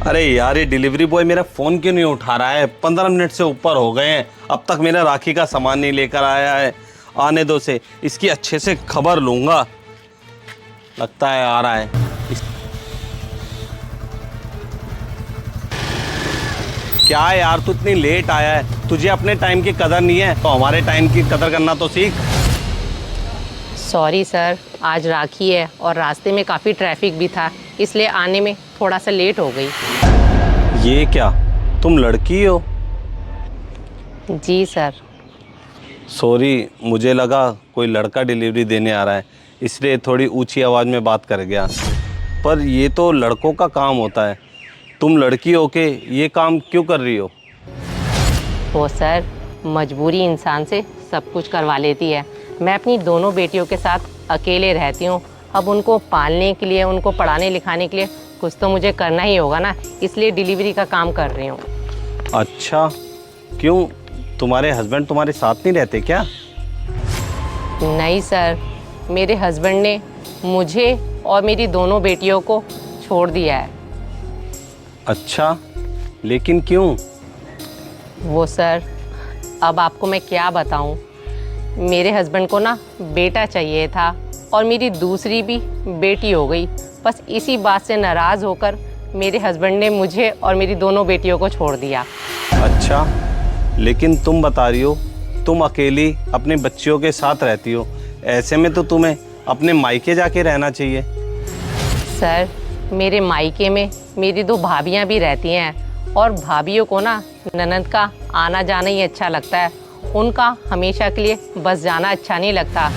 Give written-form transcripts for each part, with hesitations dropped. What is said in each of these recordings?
अरे यार, ये डिलीवरी बॉय मेरा फ़ोन क्यों नहीं उठा रहा है? 15 मिनट से ऊपर हो गए हैं, अब तक मेरा राखी का सामान नहीं लेकर आया है। आने दो से, इसकी अच्छे से खबर लूँगा। लगता है आ रहा है। क्या यार, तू इतनी लेट आया है? तुझे अपने टाइम की कदर नहीं है तो हमारे टाइम की कदर करना तो सीख। सॉरी सर, आज राखी है और रास्ते में काफ़ी ट्रैफिक भी था, इसलिए आने में थोड़ा सा लेट हो गई। ये क्या, तुम लड़की हो? जी सर। सॉरी, मुझे लगा कोई लड़का डिलीवरी देने आ रहा है, इसलिए थोड़ी ऊंची आवाज़ में बात कर गया। पर ये तो लड़कों का काम होता है। तुम लड़की हो के ये काम क्यों कर रही हो? वो सर, मजबूरी इंसान से सब कुछ करवा लेती है। मैं अपनी दोनों बेटियों के साथ अकेले रहती हूँ। अब उनको पालने के लिए, उनको पढ़ाने लिखाने के लिए कुछ तो मुझे करना ही होगा ना, इसलिए डिलीवरी का काम कर रही हूँ। अच्छा, क्यों? तुम्हारे हस्बैंड तुम्हारे साथ नहीं रहते क्या? नहीं सर, मेरे हस्बैंड ने मुझे और मेरी दोनों बेटियों को छोड़ दिया है। अच्छा, लेकिन क्यों? वो सर, अब आपको मैं क्या बताऊं। मेरे हस्बैंड को ना बेटा चाहिए था और मेरी दूसरी भी बेटी हो गई। बस इसी बात से नाराज़ होकर मेरे हस्बैंड ने मुझे और मेरी दोनों बेटियों को छोड़ दिया। अच्छा, लेकिन तुम बता रही हो तुम अकेली अपने बच्चियों के साथ रहती हो, ऐसे में तो तुम्हें अपने मायके जाके रहना चाहिए। सर, मेरे मायके में मेरी दो भाभियां भी रहती हैं और भाभियों को ना ननद का आना जाना ही अच्छा लगता है, उनका हमेशा के लिए बस जाना अच्छा नहीं लगता।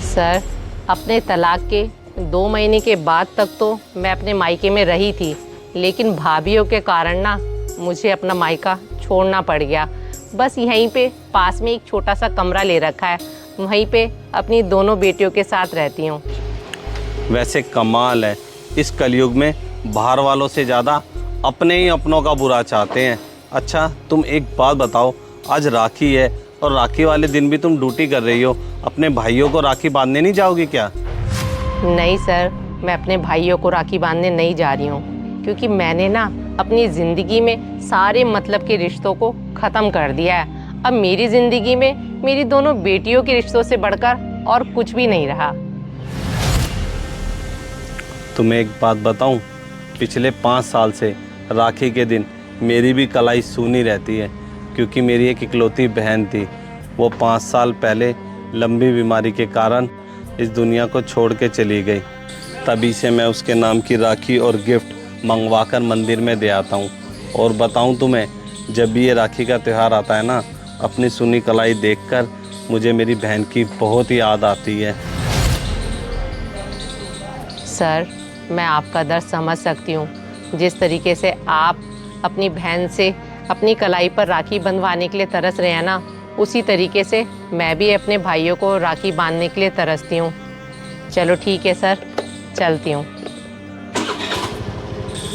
सर, अपने तलाक के 2 महीने के बाद तक तो मैं अपने मायके में रही थी, लेकिन भाभियों के कारण ना मुझे अपना मायका छोड़ना पड़ गया। बस यहीं पे पास में एक छोटा सा कमरा ले रखा है, वहीं पे अपनी दोनों बेटियों के साथ रहती हूँ। वैसे कमाल है, इस कलयुग में बाहर वालों से ज़्यादा अपने ही अपनों का बुरा चाहते हैं। अच्छा, तुम एक बात बताओ, आज राखी है और राखी वाले दिन भी तुम ड्यूटी कर रही हो, अपने भाइयों को राखी बांधने नहीं जाओगी क्या? नहीं सर, मैं अपने भाइयों को राखी बांधने नहीं जा रही हूँ, क्योंकि मैंने ना अपनी ज़िंदगी में सारे मतलब के रिश्तों को ख़त्म कर दिया है। अब मेरी ज़िंदगी में मेरी दोनों बेटियों के रिश्तों से बढ़कर और कुछ भी नहीं रहा। तुम्हें एक बात बताऊं, पिछले 5 साल से राखी के दिन मेरी भी कलाई सूनी रहती है, क्योंकि मेरी एक इकलौती बहन थी। वो 5 साल पहले लंबी बीमारी के कारण इस दुनिया को छोड़ के चली गई। तभी से मैं उसके नाम की राखी और गिफ्ट मंगवाकर मंदिर में दे आता हूँ। और बताऊँ तुम्हें, जब भी ये राखी का त्यौहार आता है ना, अपनी सुनी कलाई देखकर मुझे मेरी बहन की बहुत याद आती है। सर, मैं आपका दर्द समझ सकती हूँ। जिस तरीके से आप अपनी बहन से अपनी कलाई पर राखी बंधवाने के लिए तरस रहे हैं ना, उसी तरीके से मैं भी अपने भाइयों को राखी बांधने के लिए तरसती हूँ। चलो ठीक है सर, चलती हूँ।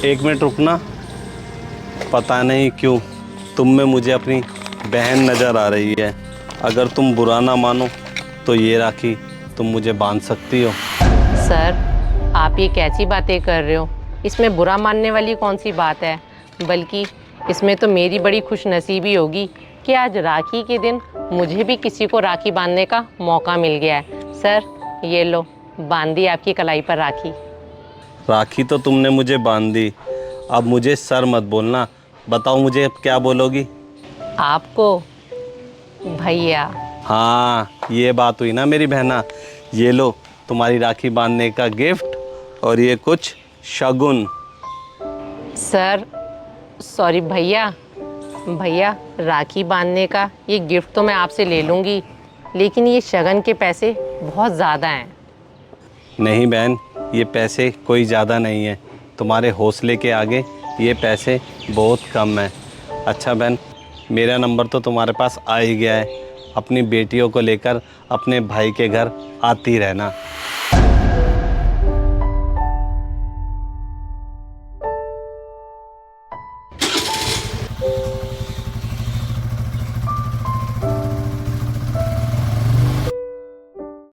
1 मिनट रुकना। पता नहीं क्यों तुम में मुझे अपनी बहन नज़र आ रही है। अगर तुम बुरा ना मानो तो ये राखी तुम मुझे बांध सकती हो। सर, आप ये कैसी बातें कर रहे हो? इसमें बुरा मानने वाली कौन सी बात है? बल्कि इसमें तो मेरी बड़ी खुशनसीबी होगी कि आज राखी के दिन मुझे भी किसी को राखी बांधने का मौका मिल गया है। सर, ये लो, बांधी आपकी कलाई पर राखी। राखी तो तुमने मुझे बांध दी, अब मुझे सर मत बोलना। बताओ मुझे अब क्या बोलोगी? आपको भैया। हाँ, ये बात हुई ना मेरी बहना। ये लो तुम्हारी राखी बांधने का गिफ्ट और ये कुछ शगुन। सर, सॉरी भैया। भैया, राखी बांधने का ये गिफ्ट तो मैं आपसे ले लूँगी, लेकिन ये शगन के पैसे बहुत ज़्यादा हैं। नहीं बहन, ये पैसे कोई ज़्यादा नहीं है, तुम्हारे हौसले के आगे ये पैसे बहुत कम हैं। अच्छा बहन, मेरा नंबर तो तुम्हारे पास आ ही गया है। अपनी बेटियों को लेकर अपने भाई के घर आती रहना।